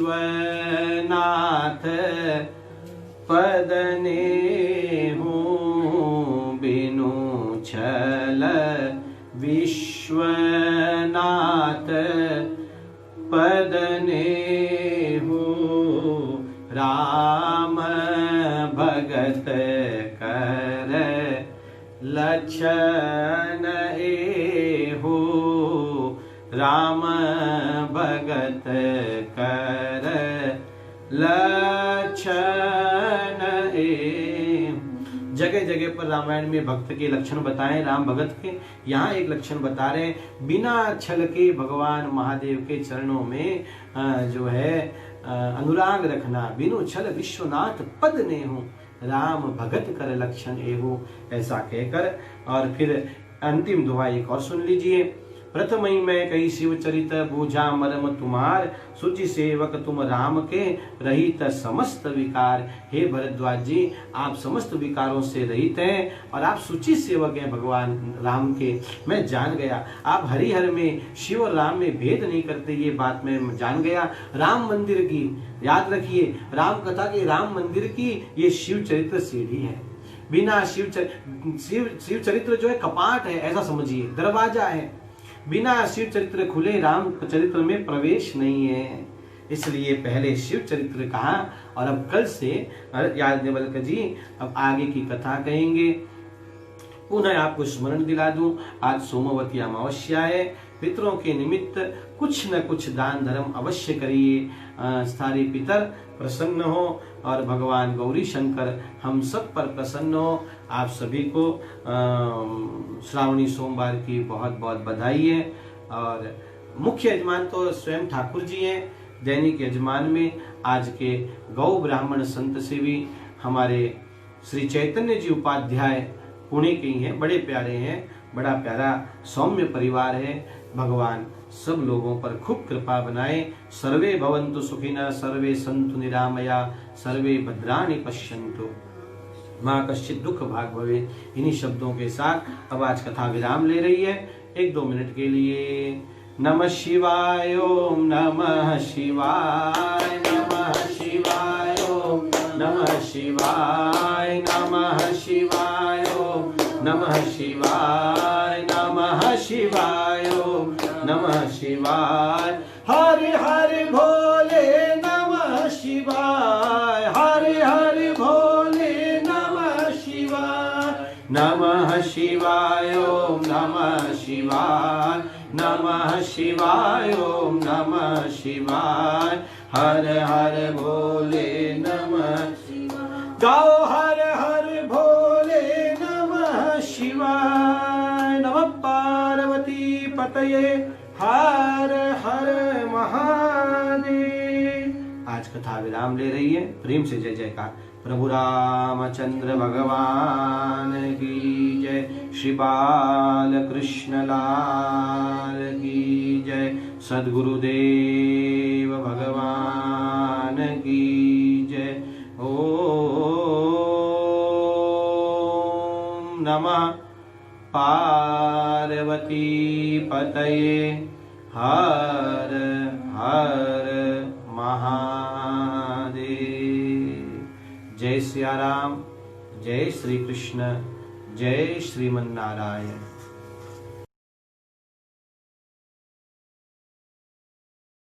पदने हूँ, बिनु छल विश्वनाथ पदने हूँ, राम भगत कर लक्षण एहु, राम भगत कर लक्षण एहु। जगह जगह पर रामायण में भक्त के लक्षण बताए, राम भगत के। यहाँ एक लक्षण बता रहे, बिना छल के भगवान महादेव के चरणों में जो है अनुराग रखना। बिनु छल विश्वनाथ पद ने हूँ, राम भगत कर लक्षण एहु, ऐसा कहकर और फिर अंतिम दुआ एक और सुन लीजिए। प्रथम ही मैं कही शिव चरित, बूझा मरम तुम्हार, सुचि सेवक तुम राम के, रहित समस्त विकार। हे भरद्वाज जी, आप समस्त विकारों से रहित हैं और आप सुचि सेवक हैं भगवान राम के। मैं जान गया आप हरिहर में, शिव और राम में भेद नहीं करते, ये बात मैं जान गया। राम मंदिर की याद रखिए, राम कथा के राम मंदिर की ये शिव चरित्र सीढ़ी है। बिना शिव चरित्र जो है कपाट है, ऐसा समझिए, दरवाजा है। बिना शिव चरित्र खुले राम चरित्र में प्रवेश नहीं है, इसलिए पहले शिव चरित्र कहा और अब कल से याज्ञवल्क्य जी अब आगे की कथा कहेंगे। पुनः आपको स्मरण दिला दूं, आज सोमवती अमावस्या है। पितरों के निमित्त कुछ न कुछ दान धर्म अवश्य करिए, सारे पितर प्रसन्न हो और भगवान गौरी शंकर हम सब पर प्रसन्न हो। आप सभी को श्रावणी सोमवार की बहुत बहुत बधाई है। और मुख्य यजमान तो स्वयं ठाकुर जी हैं। दैनिक यजमान में आज के गौ ब्राह्मण संत से भी हमारे श्री चैतन्य जी उपाध्याय पुणे के ही हैं, बड़े प्यारे हैं, बड़ा प्यारा सौम्य परिवार है। भगवान सब लोगों पर खूब कृपा बनाए। सर्वे भवन्तु सुखिनः, सर्वे सन्तु निरामया, सर्वे भद्राणि पश्यन्तु, मां कश्चित् दुख भाग भवे। इन्हीं शब्दों के साथ अब आज कथा विराम ले रही है 1-2 मिनट के लिए। नमः शिवाय ओम नमः शिवाय, नमः शिवाय ओम नमः शिवाय, नमः शिवाय ओम नमः शिवाय, नमः शिवाय ओम नमः शिवाय। हरि हरि भोले नमः शिवाय, हरि हरि भोले नमः शिवाय, नमः शिवाय ओम नमः शिवाय, नमः शिवाय ओम नमः शिवाय। हर हर भोले नमः शिवाय, गाओ हर हर भोले नमः शिवाय। नमः पार्वती पतये हर हर महादेव। आज कथा विराम ले रही है, प्रेम से जय जयकार। प्रभु रामचंद्र भगवान की जय, श्री बाल कृष्ण लाल की जय, सद्गुरुदेव भगवान की जय। ओम नमः पार्वती पतये हर हर महादेव। जय सिया राम, जय श्री कृष्ण, जय श्रीमन नारायण।